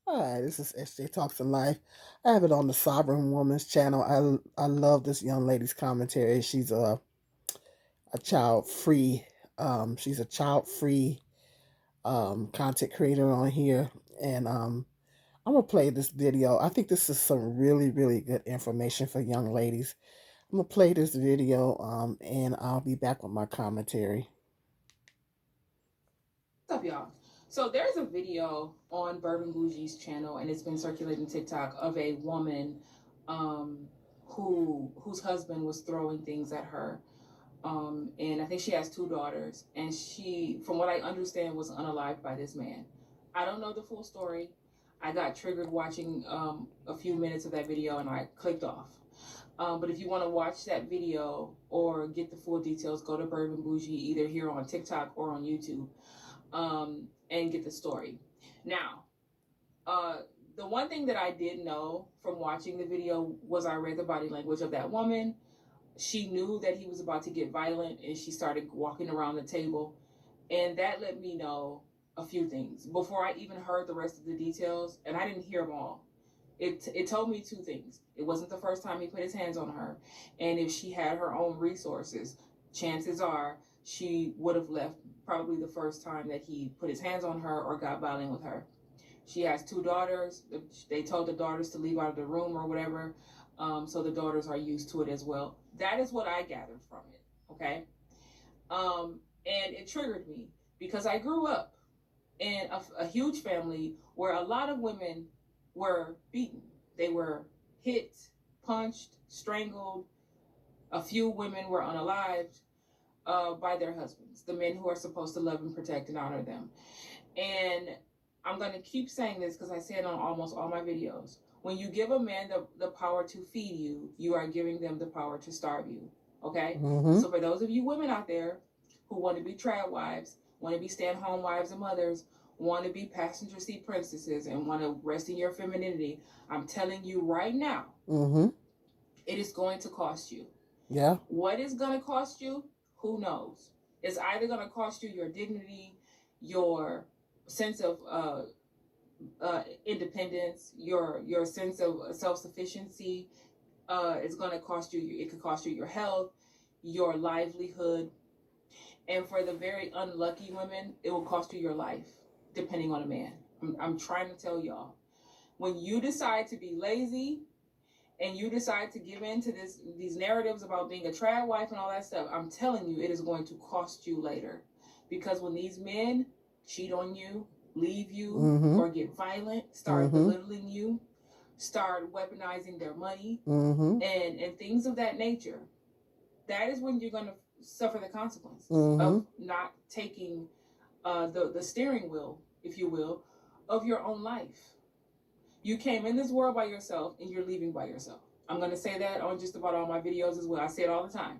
Hi, this is SJ Talks in Life. I have it on the Sovereign Woman's channel. I love this young lady's commentary. She's a child free she's a child free content creator on here, and I'm gonna play this video. I think this is some really good information for young ladies. I'm gonna play this video and I'll be back with my commentary. What's up, y'all? So there's a video on Bourbon Bougie's channel, and it's been circulating TikTok of a woman um, whose husband was throwing things at her, and I think she has two daughters, and she, from what I understand, was unalived by this man. I don't know the full story. I got triggered watching a few minutes of that video, and I clicked off. But if you want to watch that video or get the full details, go to Bourbon Bougie either here on TikTok or on YouTube, and get the story. Now, uh, the one thing that I did know from watching the video was I read the body language of that woman. She knew that he was about to get violent, and she started walking around the table. And that let me know a few things before I even heard the rest of the details, and I didn't hear them all. It told me two things. It wasn't the first time he put his hands on her, and if she had her own resources, chances are she would have left probably the first time that he put his hands on her or got violent with her. She has two daughters. They told the daughters to leave out of the room or whatever, so the daughters are used to it as well. That is what I gathered from it. Okay, and it triggered me because I grew up in a huge family where a lot of women were beaten. They were hit, punched, strangled. A few women were unalived by their husbands, the men who are supposed to love and protect and honor them. And I'm going to keep saying this because I say it on almost all my videos. When you give a man the power to feed you, you are giving them the power to starve you. Okay? Mm-hmm. So for those of you women out there who want to be trad wives, want to be stay-at-home wives and mothers, want to be passenger seat princesses, and want to rest in your femininity, I'm telling you right now, Mm-hmm. it is going to cost you. Yeah. What is going to cost you? Who knows? It's either going to cost you your dignity, your sense of independence, your sense of self sufficiency. It's going to cost you. It could cost you your health, your livelihood, and for the very unlucky women, it will cost you your life, depending on a man. I'm trying to tell y'all, when you decide to be lazy and you decide to give in to these narratives about being a trad wife and all that stuff, I'm telling you, it is going to cost you later. Because when these men cheat on you, leave you, Mm-hmm. or get violent, start Mm-hmm. belittling you, start weaponizing their money, Mm-hmm. and things of that nature, that is when you're going to suffer the consequences Mm-hmm. of not taking the steering wheel, if you will, of your own life. You came in this world by yourself and you're leaving by yourself. I'm going to say that on just about all my videos as well. I say it all the time.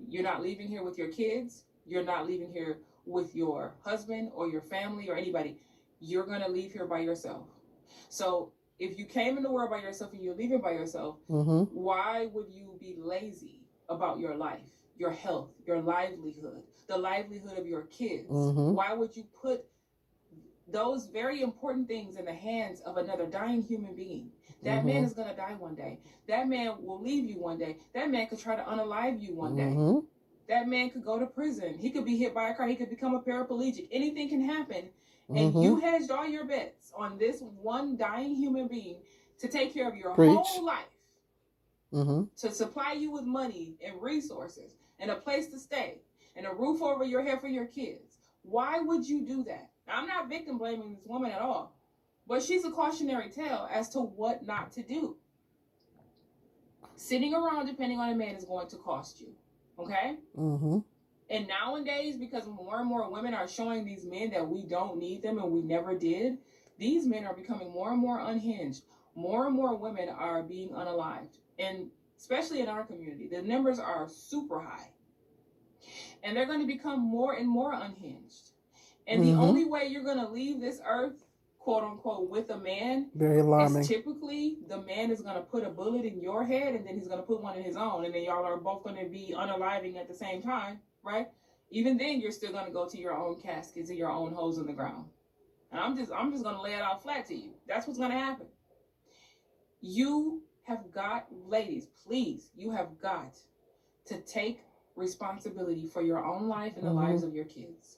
You're not leaving here with your kids. You're not leaving here with your husband or your family or anybody. You're going to leave here by yourself. So if you came in the world by yourself and you're leaving by yourself, Mm-hmm. why would you be lazy about your life, your health, your livelihood, the livelihood of your kids? Mm-hmm. Why would you put those very important things in the hands of another dying human being? That Mm-hmm. man is going to die one day. That man will leave you one day. That man could try to unalive you one day. Mm-hmm. That man could go to prison. He could be hit by a car. He could become a paraplegic. Anything can happen. And Mm-hmm. you hedged all your bets on this one dying human being to take care of your Preach. whole life, Mm-hmm. to supply you with money and resources and a place to stay and a roof over your head for your kids. Why would you do that? Now, I'm not victim blaming this woman at all, but she's a cautionary tale as to what not to do. Sitting around depending on a man is going to cost you. Okay? Mm-hmm. And nowadays, because more and more women are showing these men that we don't need them and we never did, these men are becoming more and more unhinged. More and more women are being unalived. And especially in our community, the numbers are super high. And they're going to become more and more unhinged. And the only way you're going to leave this earth, quote unquote, with a man, very alarming, is typically the man is going to put a bullet in your head and then he's going to put one in his own. And then y'all are both going to be unaliving at the same time, right? Even then, you're still going to go to your own caskets and your own holes in the ground. And I'm just gonna lay it out flat to you. That's what's gonna happen. You have got, ladies, please, you have got to take responsibility for your own life and the lives of your kids.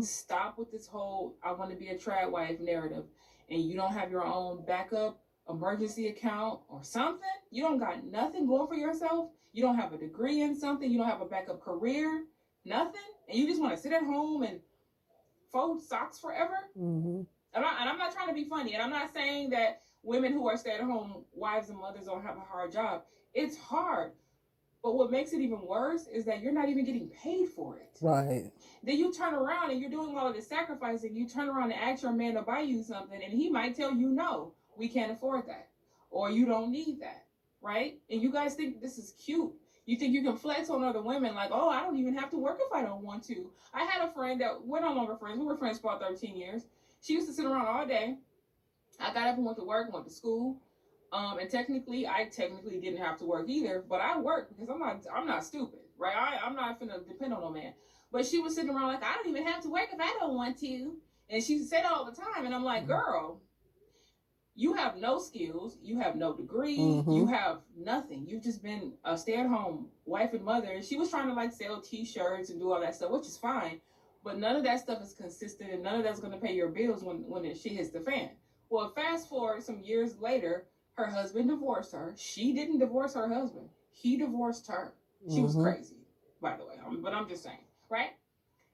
Stop with this whole I want to be a trad wife narrative, and you don't have your own backup emergency account or something. You don't got nothing going for yourself. You don't have a degree in something. You don't have a backup career, nothing. And you just want to sit at home and fold socks forever. And I'm not trying to be funny. And I'm not saying that women who are stay-at-home wives and mothers don't have a hard job. It's hard. But what makes it even worse is that you're not even getting paid for it. Right. Then you turn around and you're doing all of this sacrificing. You turn around and ask your man to buy you something, and he might tell you, no, we can't afford that. Or you don't need that. Right? And you guys think this is cute. You think you can flex on other women like, oh, I don't even have to work if I don't want to. I had a friend that, we're no longer friends. We were friends for about 13 years. She used to sit around all day. I got up and went to work, went to school. And I technically didn't have to work either, but I worked because I'm not stupid, right? I'm not finna depend on no man. But she was sitting around like, I don't even have to work if I don't want to. And she said it all the time. And I'm like, girl, you have no skills. You have no degree. You have nothing. You've just been a stay-at-home wife and mother. And she was trying to like sell t-shirts and do all that stuff, which is fine. But none of that stuff is consistent, and none of that's going to pay your bills when shit hits the fan. Well, fast forward some years later, her husband divorced her. She didn't divorce her husband. He divorced her. She was crazy, by the way. But I'm just saying, right?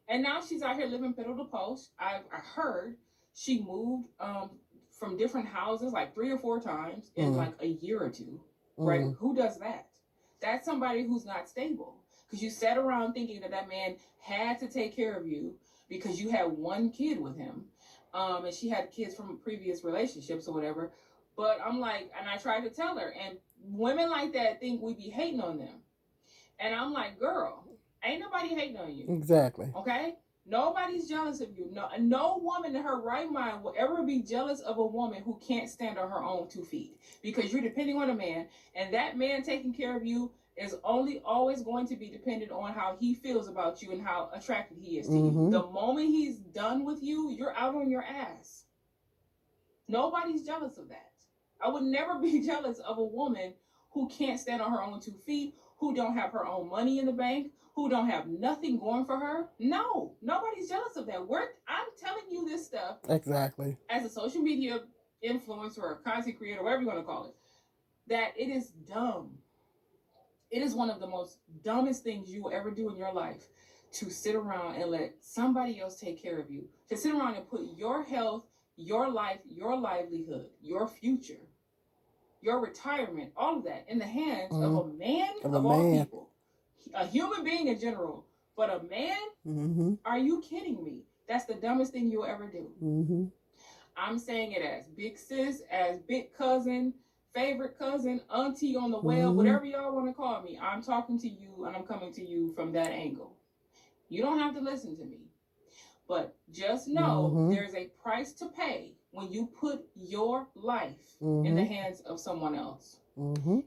And now she's out here living pillow to post. I heard she moved from different houses like 3 or 4 times in like a year or two, right? Who does that? That's somebody who's not stable. Because you sat around thinking that man had to take care of you because you had one kid with him. And she had kids from previous relationships or whatever. But I'm like, and I tried to tell her, and women like that think we be hating on them. And I'm like, girl, ain't nobody hating on you. Exactly. Okay? Nobody's jealous of you. No woman in her right mind will ever be jealous of a woman who can't stand on her own 2 feet. Because you're depending on a man, and that man taking care of you is only always going to be dependent on how he feels about you and how attracted he is to you. The moment he's done with you, you're out on your ass. Nobody's jealous of that. I would never be jealous of a woman who can't stand on her own 2 feet, who don't have her own money in the bank, who don't have nothing going for her. No, nobody's jealous of that. I'm telling you this stuff. Exactly. As a social media influencer or content creator, whatever you want to call it, that it is dumb. It is one of the most dumbest things you will ever do in your life to sit around and let somebody else take care of you. To sit around and put your health, your life, your livelihood, your future, your retirement, all of that in the hands of a man of all people. A human being in general. But a man? Are you kidding me? That's the dumbest thing you'll ever do. I'm saying it as big sis, as big cousin, favorite cousin, auntie on the well, whatever y'all want to call me. I'm talking to you, and I'm coming to you from that angle. You don't have to listen to me. But just know there's a price to pay when you put your life in the hands of someone else.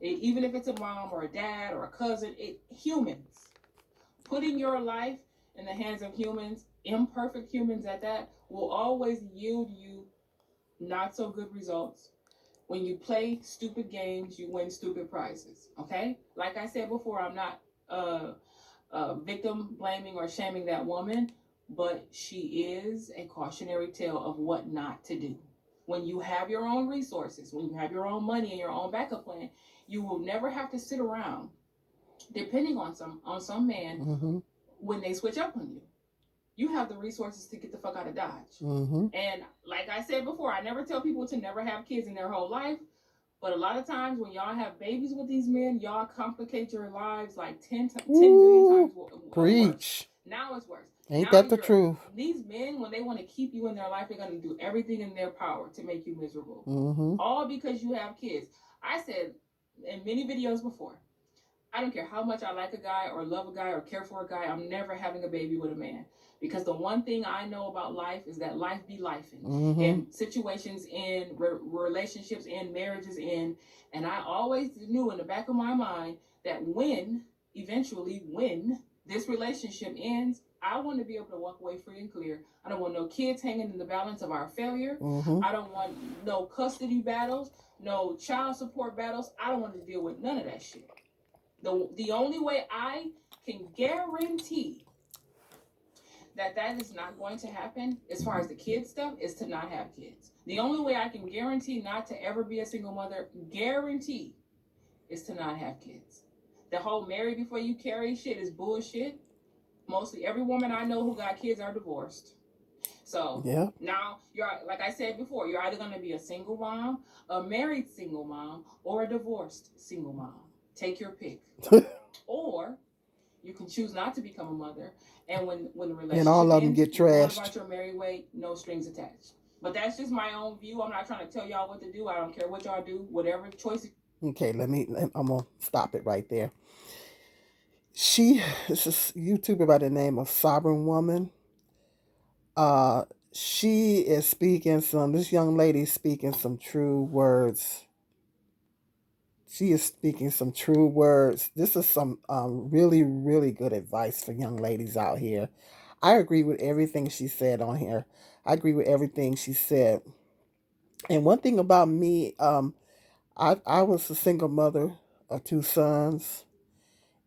Even if it's a mom or a dad or a cousin, humans. Putting your life in the hands of humans, imperfect humans at that, will always yield you not so good results. When you play stupid games, you win stupid prizes. Okay? Like I said before, I'm not victim blaming or shaming that woman, but she is a cautionary tale of what not to do. When you have your own resources, when you have your own money and your own backup plan, you will never have to sit around depending on some man when they switch up on you. You have the resources to get the fuck out of Dodge. And like I said before, I never tell people to never have kids in their whole life. But a lot of times when y'all have babies with these men, y'all complicate your lives like 10 million times worse. Preach. Now it's worse. Ain't that the truth? These men, when they want to keep you in their life, they're going to do everything in their power to make you miserable. All because you have kids. I said in many videos before, I don't care how much I like a guy or love a guy or care for a guy, I'm never having a baby with a man. Because the one thing I know about life is that life be lifing. And situations in relationships in marriages in. And I always knew in the back of my mind that eventually when this relationship ends, I want to be able to walk away free and clear. I don't want no kids hanging in the balance of our failure. Mm-hmm. I don't want no custody battles, no child support battles. I don't want to deal with none of that shit. The only way I can guarantee that that is not going to happen as far as the kid stuff is to not have kids. The only way I can guarantee not to ever be a single mother, guarantee, is to not have kids. The whole marry before you carry shit is bullshit. Mostly every woman I know who got kids are divorced. So Yeah. now you're, like I said before, you're either going to be a single mom, a married single mom, or a divorced single mom. Take your pick. Or you can choose not to become a mother, and when the And all relationship of them ends, get you go on about trashed. your merry way, no strings attached. But that's just my own view. I'm not trying to tell y'all what to do. I don't care what y'all do. Whatever choice. Okay, I'm gonna stop it right there. This is a YouTuber by the name of Sovereign Woman. Uh, she is speaking this young lady is speaking some true words. She is speaking some true words. This is some really, really good advice for young ladies out here. I agree with everything she said on here. I agree with everything she said. And one thing about me, I was a single mother of two sons,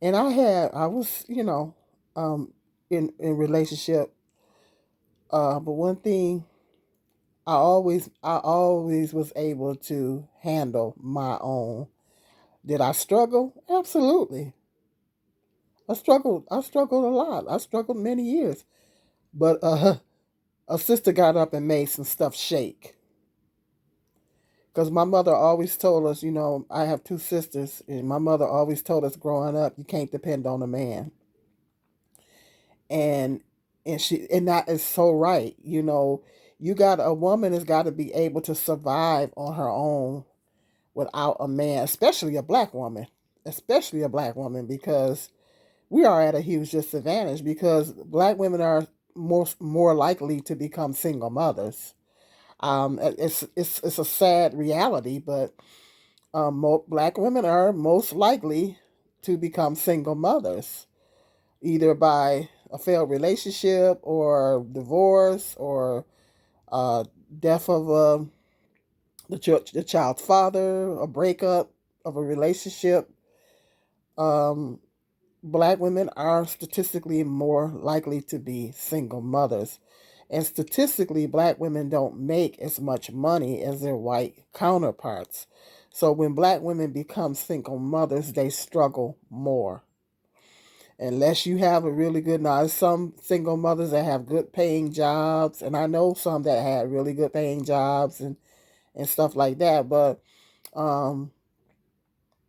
and I was, in relationship. But one thing, I always was able to handle my own. Did I struggle? Absolutely. I struggled a lot. I struggled many years. But a sister got up and made some stuff shake. Because my mother always told us, I have two sisters, and my mother always told us growing up, you can't depend on a man. And and that is so right. A woman has got to be able to survive on her own without a man, especially a black woman. Especially a black woman, because we are at a huge disadvantage because black women are more likely to become single mothers. It's a sad reality, but black women are most likely to become single mothers, either by a failed relationship or divorce or uh, death of the child's father, a breakup of a relationship. Um, Black women are statistically more likely to be single mothers. And statistically, black women don't make as much money as their white counterparts. So when black women become single mothers, they struggle more. Unless you have a really good, now there's some single mothers that have good paying jobs, and I know some that had really good paying jobs and stuff like that. But um,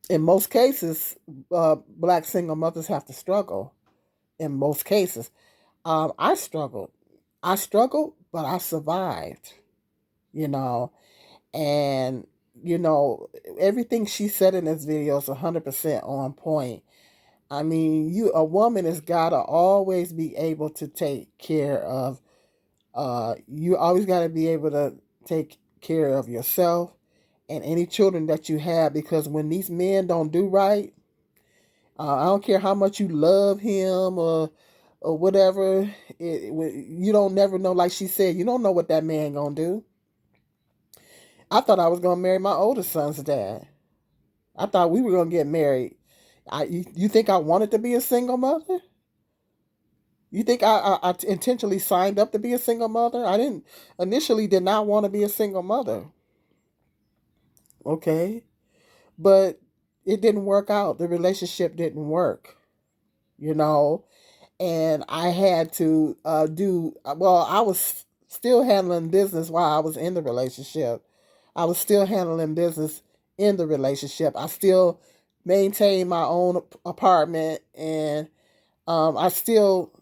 in most cases, black single mothers have to struggle. In most cases, I struggled. I struggled, but I survived. You know, and you know everything she said in this video is 100% on point. I mean, a woman has gotta always be able to take care of. You always gotta be able to take care of yourself and any children that you have, because when these men don't do right, I don't care how much you love him or whatever. You don't never know. Like she said, you don't know what that man gonna do. I thought I was gonna marry my oldest son's dad. I thought we were gonna get married. You think I wanted to be a single mother? You think I intentionally signed up to be a single mother? I didn't initially did not want to be a single mother. Okay, but it didn't work out. The relationship didn't work. You know, and I had to do well. I was still handling business while I was in the relationship. I was still handling business in the relationship. I still maintained my own apartment, and I still,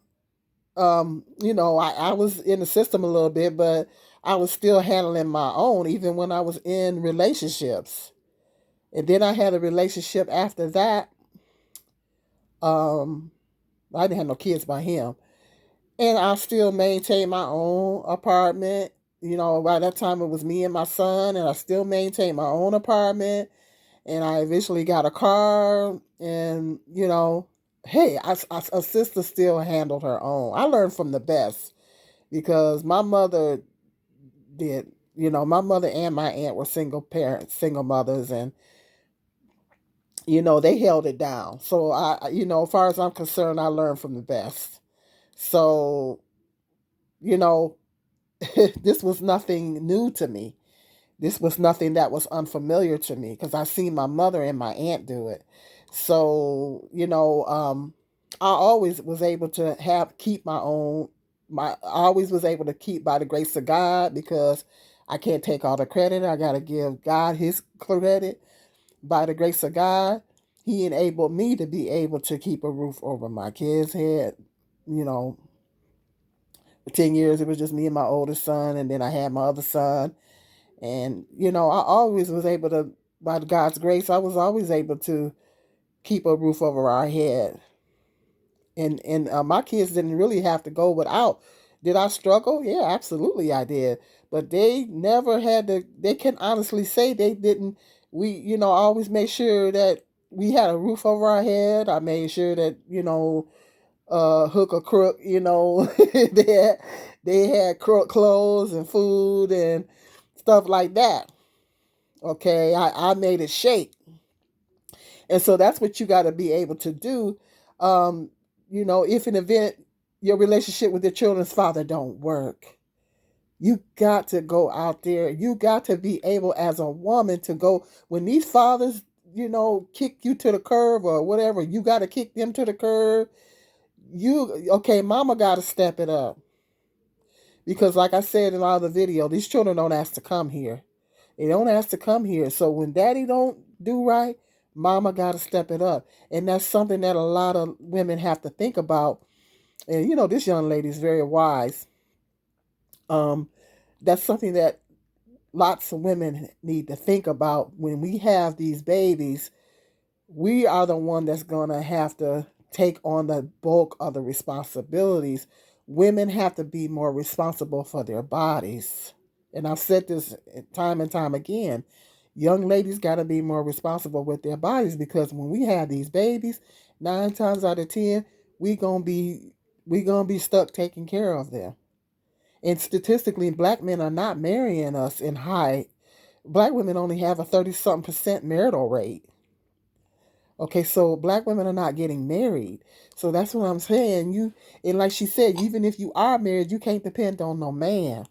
I was in the system a little bit, but I was still handling my own, even when I was in relationships. And then I had a relationship after that. Um, I didn't have no kids by him, and I still maintain my own apartment. By that time it was me and my son, and I still maintain my own apartment. And I eventually got a car, and hey, a sister still handled her own. I learned from the best because my mother did. You know, my mother and my aunt were single parents, single mothers, and they held it down. So as far as I'm concerned, I learned from the best. So, you know, this was nothing new to me. This was nothing that was unfamiliar to me because I seen my mother and my aunt do it. So, I always was able to keep my own. I always was able to keep by the grace of God because I can't take all the credit. I got to give God His credit. By the grace of God, He enabled me to be able to keep a roof over my kids' head. You know, for 10 years it was just me and my oldest son, and then I had my other son. And, I always was able to, by God's grace, I was always able to keep a roof over our head. And my kids didn't really have to go without. Did I struggle? Yeah, absolutely I did. But they never had to, they can honestly say they didn't. We, I always made sure that we had a roof over our head. I made sure that, hook or crook, they had, they had clothes and food and stuff like that. Okay, I made it shake. And so that's what you got to be able to do. If an event, your relationship with your children's father don't work, you got to go out there. You got to be able as a woman to go when these fathers, kick you to the curb or whatever, you got to kick them to the curb. Okay, mama got to step it up. Because like I said in all the video, these children don't ask to come here. They don't ask to come here. So when daddy don't do right, mama got to step it up. And that's something that a lot of women have to think about. And this young lady is very wise. Um, that's something that lots of women need to think about when we have these babies. We are the one that's going to have to take on the bulk of the responsibilities. Women have to be more responsible for their bodies. And I've said this time and time again. Young ladies got to be more responsible with their bodies because when we have these babies, 9 times out of 10, we gonna be stuck taking care of them. And statistically, black men are not marrying us in high. Black women only have a 30 something percent marital rate. Okay, so black women are not getting married. So that's what I'm saying. And like she said, even if you are married, you can't depend on no man.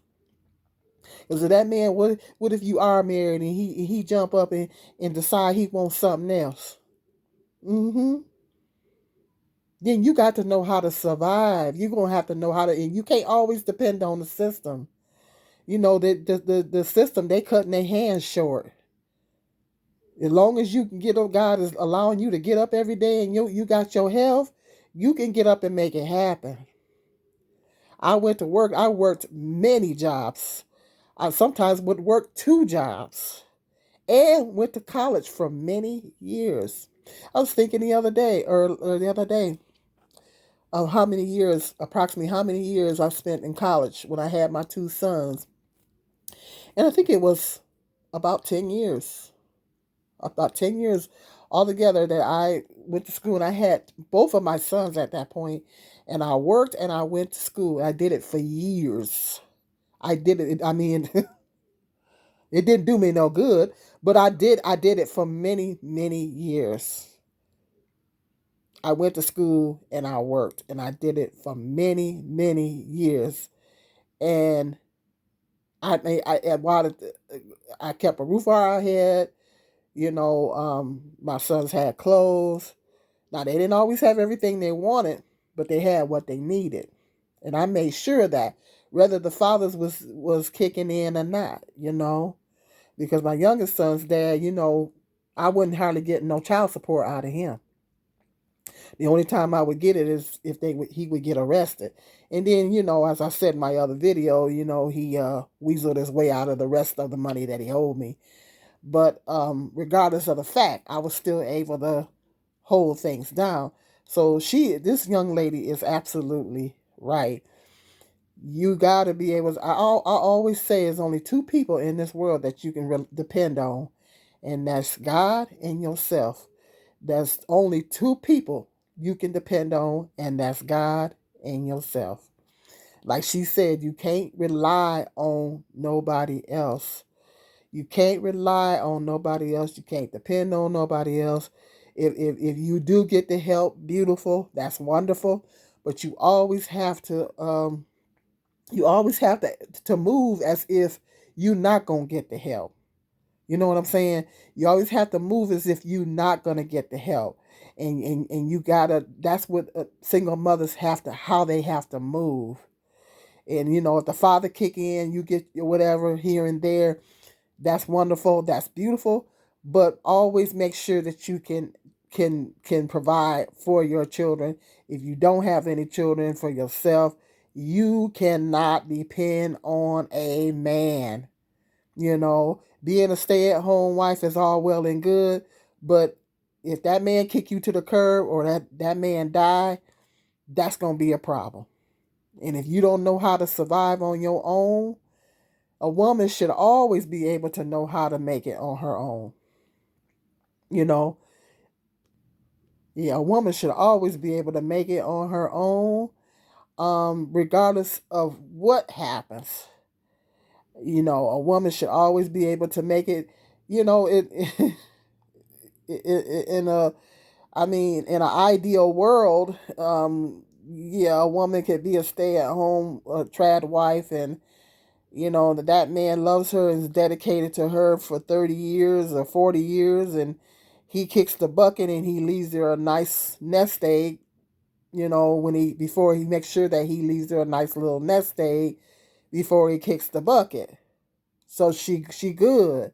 Because if that man, what if you are married and he jump up and decide he wants something else? Mm-hmm. Then you got to know how to survive. You're gonna have to know how to, and you can't always depend on the system. The system, they cutting their hands short. As long as you can get up, God is allowing you to get up every day and you got your health, you can get up and make it happen. I went to work, I worked many jobs. I sometimes would work 2 jobs and went to college for many years. I was thinking the other day, of how many years, approximately how many years I spent in college when I had my 2 sons. And I think it was about 10 years. About 10 years altogether that I went to school. And I had both of my sons at that point. And I worked and I went to school. I did it for years. I did it. I mean, it didn't do me no good, but I did it for many, many years. I went to school and I worked and I did it for many, many years. And while I kept a roof over our head, my sons had clothes. Now they didn't always have everything they wanted, but they had what they needed, and I made sure that whether the fathers was kicking in or not, because my youngest son's dad, I wouldn't hardly get no child support out of him. The only time I would get it is if he would get arrested. And then, as I said in my other video, he weaseled his way out of the rest of the money that he owed me. But regardless of the fact, I was still able to hold things down. So this young lady is absolutely right. You got to be able to, I always say there's only 2 people in this world that you can depend on, and that's God and yourself. There's only 2 people you can depend on, and that's God and yourself. Like she said, you can't rely on nobody else. You can't rely on nobody else. You can't depend on nobody else. If you do get the help, beautiful, that's wonderful. But you always have to move as if you're not gonna get the help. You know what I'm saying? You always have to move as if you're not gonna get the help. And you gotta, that's what single mothers have to, how they have to move. And if the father kick in, you get whatever here and there. That's wonderful. That's beautiful. But always make sure that you can provide for your children. If you don't have any children, for yourself, you cannot depend on a man. Being a stay-at-home wife is all well and good, but if that man kick you to the curb or that man die, that's gonna be a problem. And if you don't know how to survive on your own, a woman should always be able to know how to make it on her own. You know, yeah, a woman should always be able to make it on her own, regardless of what happens. A woman should always be able to make it. It, in a, I mean, in an ideal world, yeah, a woman could be a stay-at-home trad wife, and that man loves her and is dedicated to her for 30 years or 40 years, and he kicks the bucket and he leaves her a nice nest egg. Before he makes sure that he leaves her a nice little nest egg before he kicks the bucket. So she good.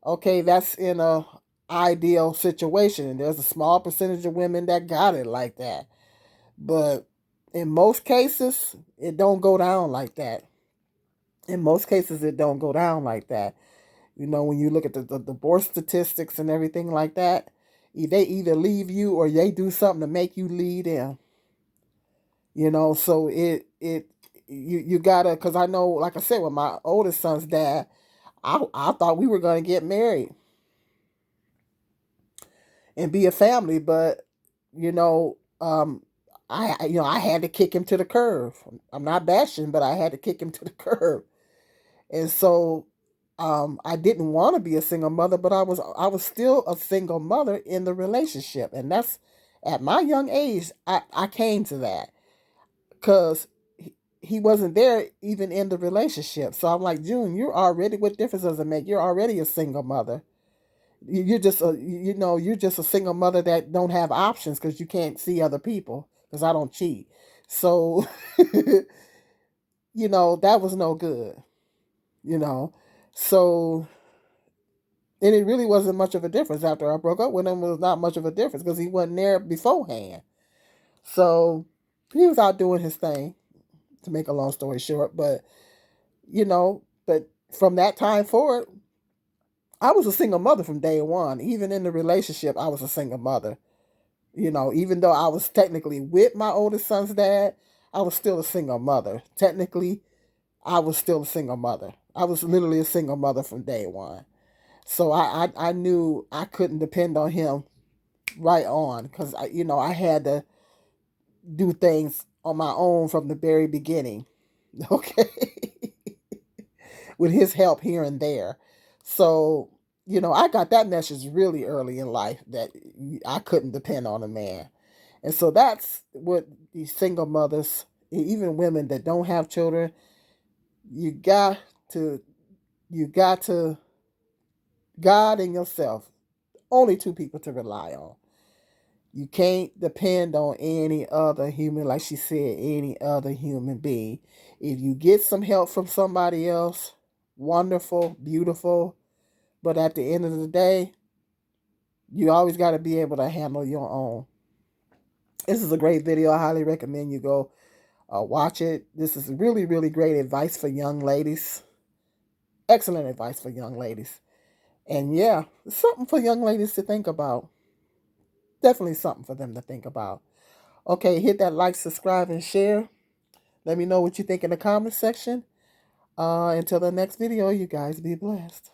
Okay, that's in a ideal situation. And there's a small percentage of women that got it like that. But in most cases, it don't go down like that. In most cases, it don't go down like that. When you look at the divorce statistics and everything like that, they either leave you or they do something to make you leave them. So you gotta, because I know, like I said, with my oldest son's dad, I thought we were gonna get married and be a family, but you know, um, I had to kick him to the curb. I'm not bashing, but I had to kick him to the curb, and so I didn't want to be a single mother, but I was still a single mother in the relationship, and that's at my young age I came to that because he wasn't there even in the relationship. So I'm like, June, you're already, what difference does it make? You're already a single mother. You're just a single mother that don't have options because you can't see other people, because I don't cheat. So that was no good. you know so, and it really wasn't much of a difference after I broke up with him. It was not much of a difference because he wasn't there beforehand. So he was out doing his thing, to make a long story short. But from that time forward, I was a single mother from day one. Even in the relationship, I was a single mother. Even though I was technically with my oldest son's dad, I was still a single mother. Technically, I was still a single mother. I was literally a single mother from day one. So I knew I couldn't depend on him right on, because I had to do things on my own from the very beginning. Okay. With his help here and there. So, I got that message really early in life that I couldn't depend on a man. And so that's what these single mothers, even women that don't have children, you got to, God and yourself, only two people to rely on. You can't depend on any other human, like she said, any other human being. If you get some help from somebody else, wonderful, beautiful. But at the end of the day, you always got to be able to handle your own. This is a great video. I highly recommend you go watch it. This is really, really great advice for young ladies. Excellent advice for young ladies. And yeah, it's something for young ladies to think about. Definitely something for them to think about. Okay, hit that like, subscribe, and share. Let me know what you think in the comment section. Until the next video, you guys be blessed.